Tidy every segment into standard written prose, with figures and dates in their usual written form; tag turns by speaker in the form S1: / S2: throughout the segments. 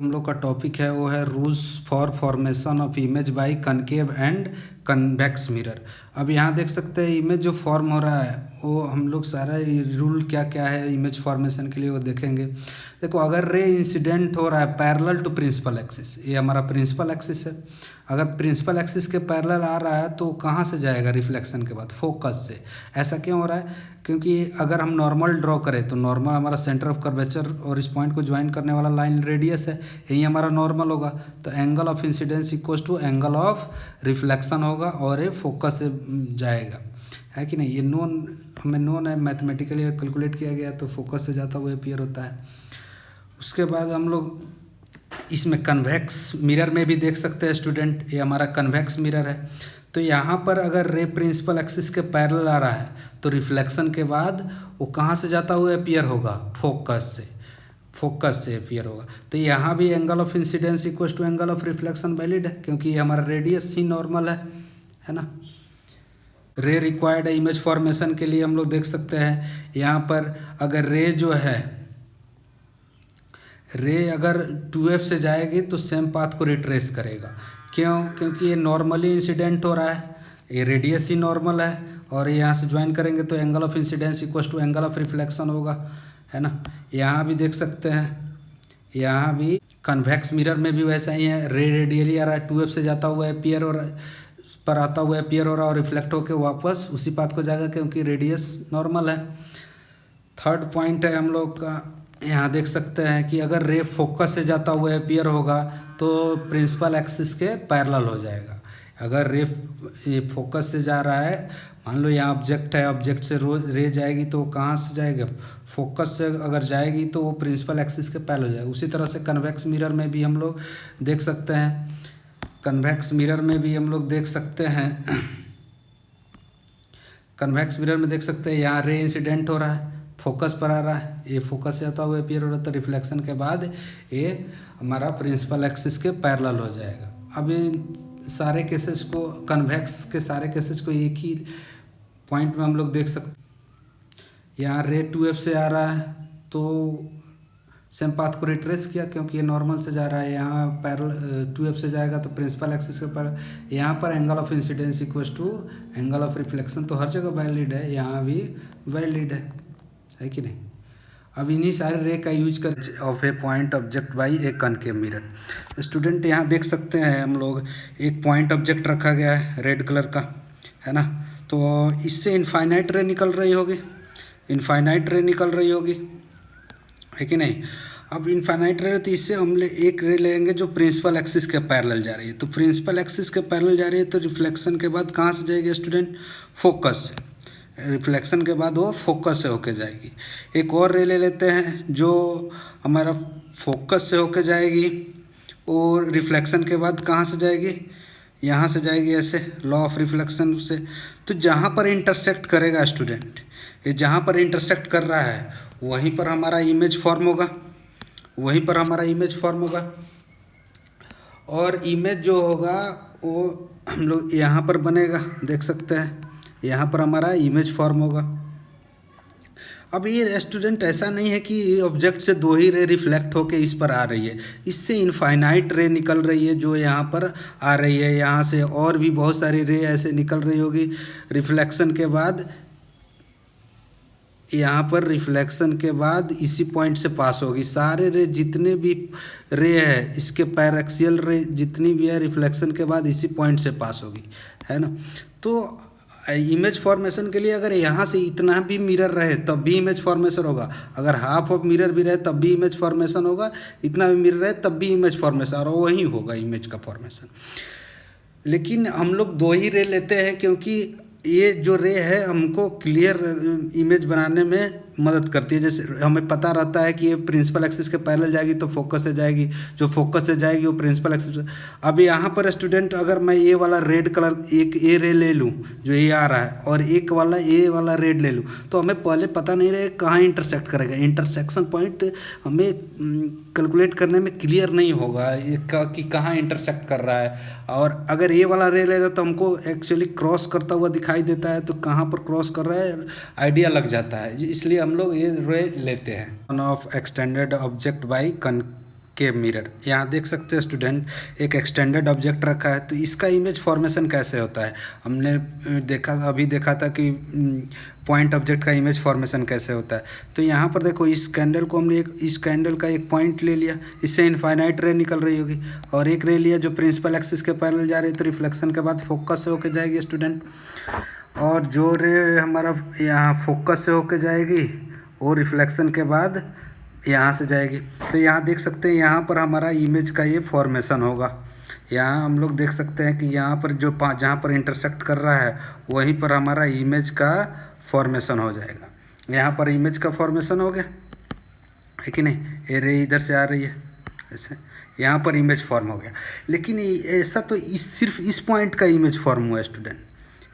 S1: हम लोग का टॉपिक है वो है rules for formation of image by concave and convex mirror. अब यहाँ देख सकते हैं इमेज जो फॉर्म हो रहा है वो हम लोग सारा रूल क्या क्या है इमेज फॉर्मेशन के लिए वो देखेंगे। देखो, अगर रे इंसिडेंट हो रहा है पैरेलल टू प्रिंसिपल एक्सिस, ये हमारा प्रिंसिपल एक्सिस है। अगर प्रिंसिपल एक्सिस के पैरेलल आ रहा है तो कहाँ से जाएगा रिफ्लेक्शन के बाद? फोकस से। ऐसा क्यों हो रहा है? क्योंकि अगर हम नॉर्मल ड्रॉ करें तो नॉर्मल हमारा सेंटर ऑफ कर्वेचर और इस पॉइंट को ज्वाइन करने वाला लाइन रेडियस है, यही हमारा नॉर्मल होगा। तो angle of incidence equals to angle of reflection होगा और ये फोकस से जाएगा, है कि नहीं? ये हमें नोन है, मैथमेटिकली कैलकुलेट किया गया तो फोकस से जाता हुआ अपीयर होता है। उसके बाद हम लोग इसमें कन्वेक्स मिरर में भी देख सकते हैं स्टूडेंट, ये हमारा कन्वेक्स मिरर है। तो यहाँ पर अगर रे प्रिंसिपल एक्सिस के पैरेलल आ रहा है तो रिफ्लेक्शन के बाद वो कहाँ से जाता हुआ अपीयर होगा? फोकस से अपीयर होगा। तो यहाँ भी angle of incidence equal to angle of reflection valid है, क्योंकि ये हमारा रेडियस सी नॉर्मल है ना। रे रिक्वायर्ड है इमेज फॉर्मेशन के लिए। हम लोग देख सकते हैं यहाँ पर अगर रे अगर 2f से जाएगी तो सेम पाथ को रिट्रेस करेगा। क्यों? क्योंकि ये नॉर्मली इंसिडेंट हो रहा है, ये रेडियस ही नॉर्मल है और यहाँ से ज्वाइन करेंगे तो angle of incidence equal to angle of reflection होगा, है ना। यहाँ भी देख सकते हैं, यहाँ भी कन्वेक्स मिरर में भी वैसा ही है। रे रेडियली आ रहा है, 2f से जाता हुआ अपीयर हो रहा है, पर आता हुआ अपीयर हो रहा है और रिफ्लेक्ट होकर वापस उसी पाथ को जाएगा क्योंकि रेडियस नॉर्मल है। थर्ड पॉइंट है हम लोग का, यहाँ देख सकते हैं कि अगर रे फोकस से जाता हुआ अपीयर होगा तो प्रिंसिपल एक्सिस के पैरेलल हो जाएगा। अगर ये फोकस से जा रहा है, मान लो यहाँ ऑब्जेक्ट है, ऑब्जेक्ट से रे जाएगी तो कहाँ से जाएगा? फोकस से अगर जाएगी तो वो प्रिंसिपल एक्सिस के पैरेलल हो जाएगा। उसी तरह से कन्वेक्स मिरर में भी हम लोग देख सकते हैं, कन्वेक्स मिरर में देख सकते हैं यहाँ रे इंसिडेंट हो रहा है, फोकस पर आ रहा है, ये फोकस से आता हुआ अपीयर हो रहा है तो रिफ्लेक्शन के बाद ये हमारा प्रिंसिपल एक्सिस के पैरेलल हो जाएगा। अब ये सारे केसेस को, कन्वेक्स के सारे केसेस को एक ही पॉइंट में हम लोग देख सकते हैं। यहाँ रे 2f से आ रहा है तो सेम पाथ को रिट्रेस किया क्योंकि ये नॉर्मल से जा रहा है, यहाँ पैरेलल 2f से जाएगा तो प्रिंसिपल एक्सिस के पैरेलल। यहाँ पर angle of incidence equals to angle of reflection तो हर जगह वैलिड है, यहाँ भी वैलिड है कि नहीं। अब इन्हीं सारे रे का यूज कर of A point object by A concave mirror. Student यहाँ देख सकते हैं हम लोग एक पॉइंट ऑब्जेक्ट रखा गया है रेड कलर का, है ना। तो इससे इनफाइनाइट रे निकल रही होगी, है कि नहीं। अब इनफाइनाइट रे तो इससे हम एक रे लेंगे जो प्रिंसिपल एक्सिस के पैरेलल जा रही है। तो प्रिंसिपल एक्सिस के पैरेलल जा रही है तो रिफ्लेक्शन के बाद कहाँ से जाएगी स्टूडेंट? फोकस से। रिफ्लेक्शन के बाद वो फोकस से होके जाएगी। एक और रे ले लेते हैं जो हमारा फोकस से होके जाएगी और रिफ्लेक्शन के बाद कहाँ से जाएगी? यहाँ से जाएगी, ऐसे लॉ ऑफ रिफ्लेक्शन से। तो जहाँ पर इंटरसेक्ट करेगा स्टूडेंट, ये जहाँ पर इंटरसेक्ट कर रहा है वहीं पर हमारा इमेज फॉर्म होगा, और इमेज जो होगा वो हम लोग यहाँ पर बनेगा, देख सकते हैं यहाँ पर हमारा इमेज फॉर्म होगा। अब ये स्टूडेंट ऐसा नहीं है कि ऑब्जेक्ट से दो ही रे रिफ्लेक्ट होके इस पर आ रही है, इससे इनफाइनाइट रे निकल रही है जो यहाँ पर आ रही है। यहाँ से और भी बहुत सारी रे ऐसे निकल रही होगी रिफ्लेक्शन के बाद, यहाँ पर रिफ्लेक्शन के बाद इसी पॉइंट से पास होगी। सारे रे जितने भी रे है इसके पैरेक्सियल रे जितनी भी है रिफ्लेक्शन के बाद इसी पॉइंट से पास होगी, है ना। तो इमेज फॉर्मेशन के लिए अगर यहाँ से इतना भी मिरर रहे तब भी इमेज फॉर्मेशन होगा, अगर हाफ ऑफ मिरर भी रहे तब भी इमेज फॉर्मेशन होगा, इतना भी मिरर रहे तब भी इमेज फॉर्मेशन, और वही होगा इमेज का फॉर्मेशन। लेकिन हम लोग दो ही रे लेते हैं क्योंकि ये जो रे है हमको क्लियर इमेज बनाने में मदद करती है। जैसे हमें पता रहता है कि ये प्रिंसिपल एक्सिस के पैरेलल जाएगी तो फोकस से जाएगी, जो फोकस से जाएगी वो प्रिंसिपल एक्सिस। अब यहाँ पर स्टूडेंट अगर मैं ये वाला रेड कलर एक ए रे ले लूँ जो ये आ रहा है और एक वाला ये वाला रेड ले लूँ तो हमें पहले पता नहीं रहे कहाँ इंटरसेक्ट करेगा। इंटरसेक्शन पॉइंट हमें कैलकुलेट करने में क्लियर नहीं होगा कि कहाँ इंटरसेक्ट कर रहा है। और अगर ये वाला रे ले रहे तो हमको एक्चुअली क्रॉस करता हुआ दिखाई देता है, तो कहाँ पर क्रॉस कर रहा है आइडिया लग जाता है, इसलिए हम लोग ये रे लेते हैं। Of extended object by concave mirror. यहाँ देख सकते हो स्टूडेंट, एक एक्सटेंडेड ऑब्जेक्ट रखा है, तो इसका इमेज फॉर्मेशन कैसे होता है। हमने अभी देखा था कि पॉइंट ऑब्जेक्ट का इमेज फॉर्मेशन कैसे होता है। तो यहाँ पर देखो, इस कैंडल को हमने इस कैंडल का एक पॉइंट ले लिया, इससे इनफाइनाइट रे निकल रही होगी, और एक रे लिया जो प्रिंसिपल एक्सिस के पैरेलल जा रही है, तो रिफ्लेक्शन के बाद फोकस से होके जाएगी स्टूडेंट। और जो रे हमारा यहाँ फोकस से होके जाएगी वो रिफ्लेक्शन के बाद यहाँ से जाएगी। तो यहाँ देख सकते हैं, यहाँ पर हमारा इमेज का ये फॉर्मेशन होगा। यहाँ हम लोग देख सकते हैं कि यहाँ पर जो जहाँ पर इंटरसेक्ट कर रहा है वहीं पर हमारा इमेज का फॉर्मेशन हो जाएगा। यहाँ पर इमेज का फॉर्मेशन हो गया है कि नहीं, ये रे इधर से आ रही है ऐसे, यहाँ पर इमेज फॉर्म हो गया। लेकिन ऐसा तो सिर्फ इस पॉइंट का इमेज फॉर्म हुआ है स्टूडेंट।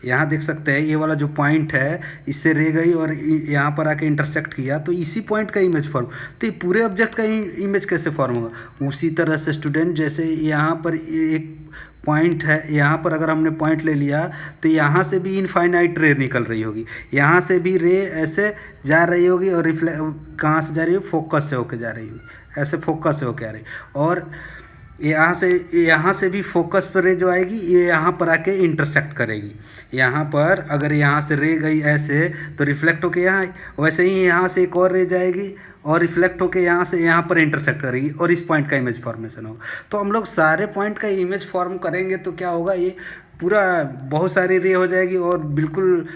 S1: यहाँ देख सकते हैं, ये वाला जो पॉइंट है इससे रे गई और यहाँ पर आके इंटरसेक्ट किया, तो इसी पॉइंट का इमेज फॉर्म। तो ये पूरे ऑब्जेक्ट का इमेज कैसे फॉर्म होगा। उसी तरह से स्टूडेंट, जैसे यहाँ पर एक पॉइंट है, यहाँ पर अगर हमने पॉइंट ले लिया तो यहाँ से भी इनफाइनाइट रे निकल रही होगी, यहाँ से भी रे ऐसे जा रही होगी, और कहाँ से जा रही है, फोकस से होके जा रही होगी, ऐसे फोकस से होके आ रही। और यहाँ से भी फोकस पर रे जो आएगी ये यहाँ पर आके इंटरसेक्ट करेगी। यहाँ पर अगर यहाँ से रे गई ऐसे तो रिफ्लेक्ट होके यहाँ आई, वैसे ही यहाँ से एक और रे जाएगी और रिफ्लेक्ट होके यहाँ से यहाँ पर इंटरसेक्ट करेगी, और इस पॉइंट का इमेज फॉर्मेशन होगा। तो हम लोग सारे पॉइंट का इमेज फॉर्म करेंगे तो क्या होगा, ये पूरा बहुत सारी रे हो जाएगी और बिल्कुल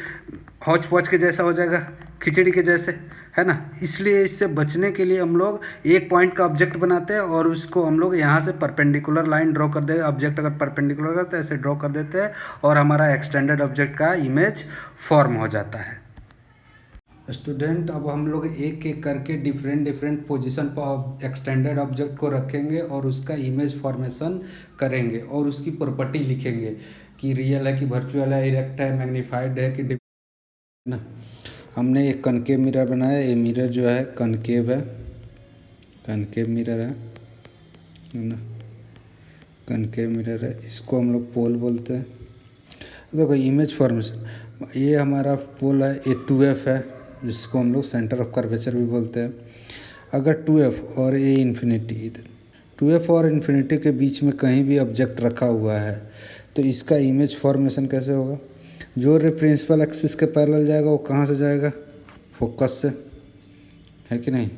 S1: हौच पौच के जैसा हो जाएगा, खिचड़ी के जैसे, है ना। इसलिए इससे बचने के लिए हम लोग एक पॉइंट का ऑब्जेक्ट बनाते हैं और उसको हम लोग यहाँ से परपेंडिकुलर लाइन ड्रॉ कर देते हैं। ऑब्जेक्ट अगर परपेंडिकुलर है तो ऐसे ड्रॉ कर देते हैं और हमारा एक्सटेंडेड ऑब्जेक्ट का इमेज फॉर्म हो जाता है। स्टूडेंट, अब हम लोग एक एक करके डिफरेंट पोजीशन पर एक्सटेंडेड ऑब्जेक्ट को रखेंगे और उसका इमेज फॉर्मेशन करेंगे और उसकी प्रॉपर्टी लिखेंगे कि रियल है कि वर्चुअल है, इरेक्ट है, मैग्नीफाइड है कि ना। हमने एक कनकेव मिरर बनाया। ये मिरर जो है कनकेव है, कनकेव मिरर है ना, कनकेव मिरर है। इसको हम लोग पोल बोलते हैं। देखो इमेज फॉर्मेशन, ये हमारा पोल है, ये 2F है जिसको हम लोग सेंटर ऑफ कर्वेचर भी बोलते हैं। अगर 2F और ये इन्फिनिटी, इधर 2F और इन्फिनिटी के बीच में कहीं भी ऑब्जेक्ट रखा हुआ है तो इसका इमेज फॉर्मेशन कैसे होगा। जो रे प्रिंसिपल एक्सिस के पैरेलल जाएगा वो कहाँ से जाएगा, फोकस से, है कि नहीं।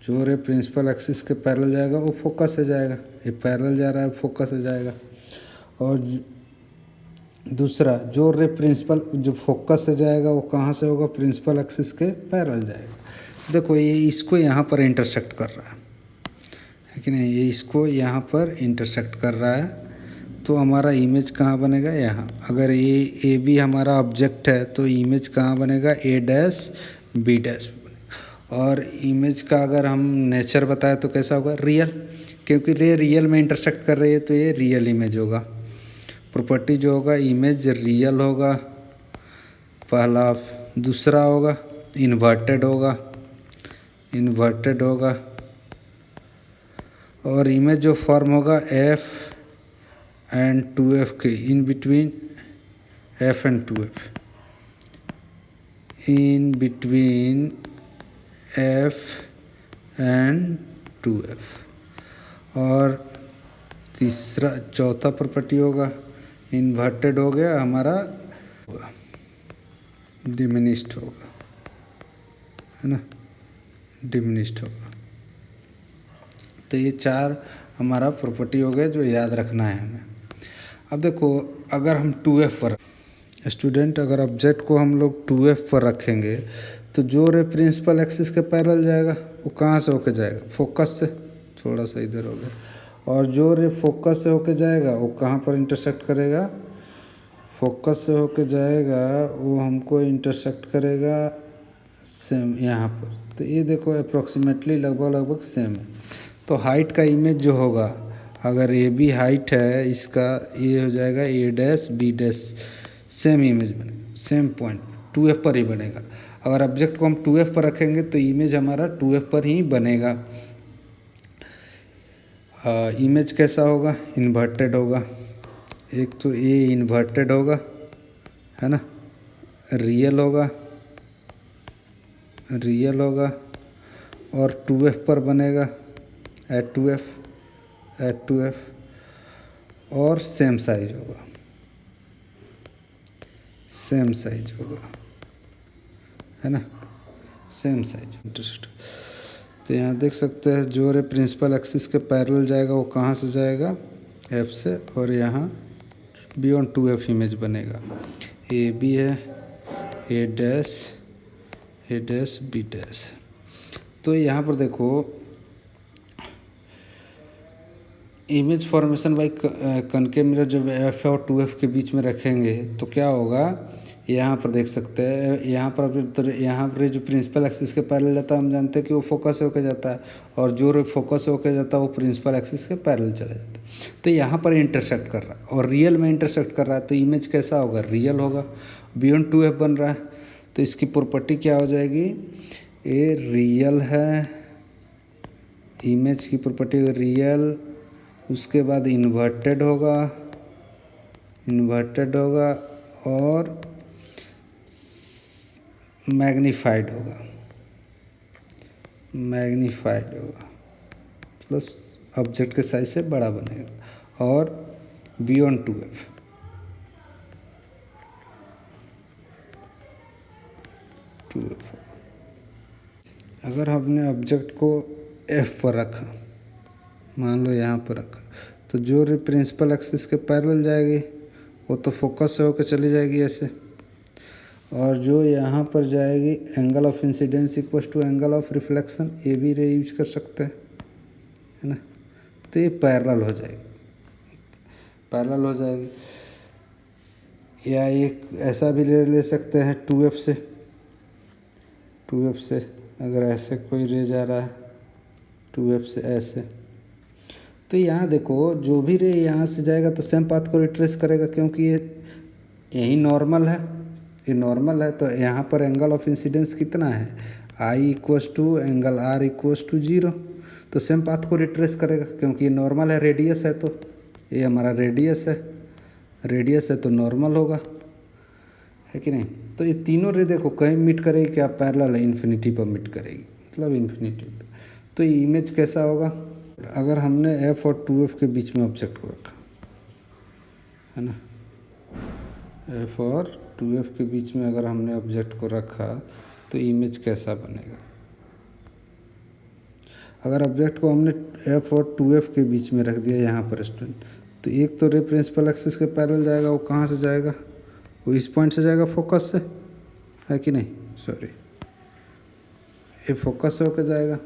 S1: जो रे प्रिंसिपल एक्सिस के पैरेलल जाएगा वो फोकस से जाएगा, ये पैरेलल जा रहा है फोकस से जाएगा। और दूसरा, जो रे प्रिंसिपल जो फोकस से जाएगा वो कहाँ से होगा, प्रिंसिपल एक्सिस के पैरेलल जाएगा। देखो ये इसको यहाँ पर इंटरसेक्ट कर रहा है कि नहीं, ये इसको यहाँ पर इंटरसेक्ट कर रहा है, तो हमारा इमेज कहाँ बनेगा, यहाँ। अगर ए बी हमारा ऑब्जेक्ट है तो इमेज कहाँ बनेगा, A' B' बनेगा। और इमेज का अगर हम नेचर बताए तो कैसा होगा, रियल, क्योंकि रे रियल में इंटरसेक्ट कर रही है तो ये रियल इमेज होगा। प्रॉपर्टी जो होगा, इमेज रियल होगा पहला। दूसरा होगा इन्वर्टेड होगा, इन्वर्टेड होगा। और इमेज जो फॉर्म होगा F एंड 2F के in between, F and 2F, in between F and 2F। और तीसरा चौथा प्रॉपर्टी होगा, इन्वर्टेड हो गया हमारा, डिमिनिश्ड होगा, है ना, डिमिनिश्ड होगा। तो ये चार हमारा प्रॉपर्टी हो गया जो याद रखना है हमें। अब देखो, अगर हम 2F पर स्टूडेंट, अगर ऑब्जेक्ट को हम लोग 2F पर रखेंगे तो जो रे प्रिंसिपल एक्सिस के पैरेलल जाएगा वो कहाँ से होके जाएगा, फोकस से, थोड़ा सा इधर हो गया। और जो रे फोकस से होके जाएगा वो कहाँ पर इंटरसेक्ट करेगा, फोकस से होके जाएगा वो हमको इंटरसेक्ट करेगा सेम यहाँ पर। तो ये देखो अप्रॉक्सीमेटली लगभग सेम है। तो हाइट का इमेज जो होगा, अगर ए बी हाइट है इसका, ये हो जाएगा A' B', सेम इमेज बनेगा, सेम पॉइंट 2F पर ही बनेगा। अगर ऑब्जेक्ट को हम 2F पर रखेंगे तो इमेज हमारा 2F पर ही बनेगा। इमेज कैसा होगा, इन्वर्टेड होगा। एक तो ये इन्वर्टेड होगा, है ना, रियल होगा, रियल होगा, और 2F पर बनेगा, एट 2F H2F और सेम साइज होगा, सेम साइज होगा, है ना, सेम साइज इंटरेस्ट। तो यहाँ देख सकते हैं जो रे प्रिंसिपल एक्सिस के पैरेलल जाएगा वो कहाँ से जाएगा, F से, और यहाँ बियॉन्ड 2F इमेज बनेगा। ए बी है, ए डैश बी डैश। तो यहाँ पर देखो image formation by concave mirror जब F और 2F के बीच में रखेंगे तो क्या होगा, यहाँ पर देख सकते हैं, यहाँ पर जो प्रिंसिपल एक्सिस के पैरेलल जाता है हम जानते हैं कि वो फोकस होकर जाता है, और जो रे फोकस होकर जाता है वो प्रिंसिपल एक्सिस के पैरेलल चला जाता है। तो यहाँ पर इंटरसेक्ट कर रहा है और रियल में इंटरसेक्ट कर रहा है, तो इमेज कैसा होगा, रियल होगा। बियॉन्ड 2F बन रहा है तो इसकी प्रॉपर्टी क्या हो जाएगी, ये रियल है, इमेज की प्रॉपर्टी रियल, उसके बाद इन्वर्टेड होगा और मैग्नीफाइड होगा प्लस ऑब्जेक्ट के साइज से बड़ा बनेगा, और बियॉन्ड 2F अगर हमने ऑब्जेक्ट को F पर रखा, मान लो यहाँ पर रखा, तो जो रे प्रिंसिपल एक्सिस के पैरेलल जाएगी वो तो फोकस से होकर चली जाएगी ऐसे, और जो यहाँ पर जाएगी angle of incidence equal to angle of reflection, ये भी रे यूज कर सकते हैं, है ना। तो ये पैरेलल हो जाएगी, या एक ऐसा भी ले सकते हैं 2F से, अगर ऐसे कोई रे जा रहा है 2F से ऐसे, तो यहाँ देखो जो भी रे यहाँ से जाएगा तो सेम पाथ को रिट्रेस करेगा, क्योंकि यही नॉर्मल है, ये नॉर्मल है। तो यहाँ पर एंगल ऑफ इंसिडेंस कितना है, I equals to angle R equals to 0, तो सेम पाथ को रिट्रेस करेगा क्योंकि ये नॉर्मल है, रेडियस है, तो ये हमारा रेडियस है तो नॉर्मल होगा, है कि नहीं। तो ये तीनों रे देखो कहीं मीट करेगी, क्या पैरेलल है, इन्फिनिटी पर मीट करेगी, मतलब इन्फिनिटी पर। तो ये इमेज कैसा होगा, अगर हमने F और 2F के बीच में ऑब्जेक्ट को रखा, है ना, F और 2F के बीच में अगर हमने ऑब्जेक्ट को रखा तो इमेज कैसा बनेगा। अगर ऑब्जेक्ट को हमने F और 2F के बीच में रख दिया यहाँ पर स्टूडेंट, तो एक तो रे प्रिंसिपल एक्सिस के पैरेलल जाएगा, वो कहाँ से जाएगा, वो इस पॉइंट से जाएगा, फोकस से, है कि नहीं, सॉरी, ये फोकस से होकर जाएगा।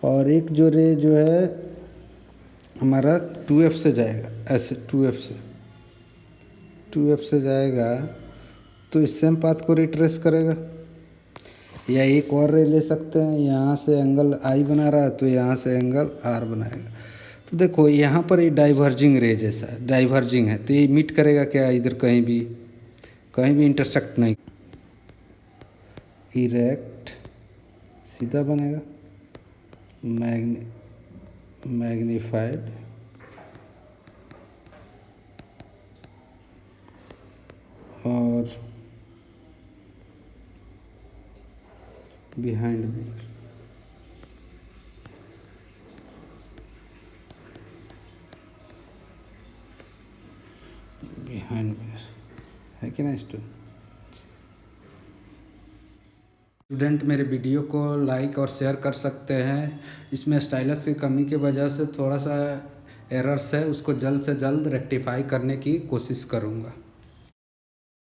S1: और एक जो रे जो है हमारा 2F से जाएगा, ऐसे 2F से जाएगा तो इस सेम पाथ को रिट्रेस करेगा। या एक और रे ले सकते हैं, यहाँ से एंगल I बना रहा है तो यहाँ से एंगल R बनाएगा। तो देखो यहाँ पर ये डाइवर्जिंग रे जैसा है, डाइवर्जिंग है, तो ये मीट करेगा क्या, इधर कहीं भी इंटरसेक्ट नहीं, इरेक्ट सीधा बनेगा, मैग्नीफाइड और बिहाइंड मिरर। है कि ना स्टूडेंट मेरे वीडियो को लाइक और शेयर कर सकते हैं। इसमें स्टाइलस की कमी की वजह से थोड़ा सा एरर्स है, उसको जल्द से जल्द रेक्टिफाई करने की कोशिश करूँगा।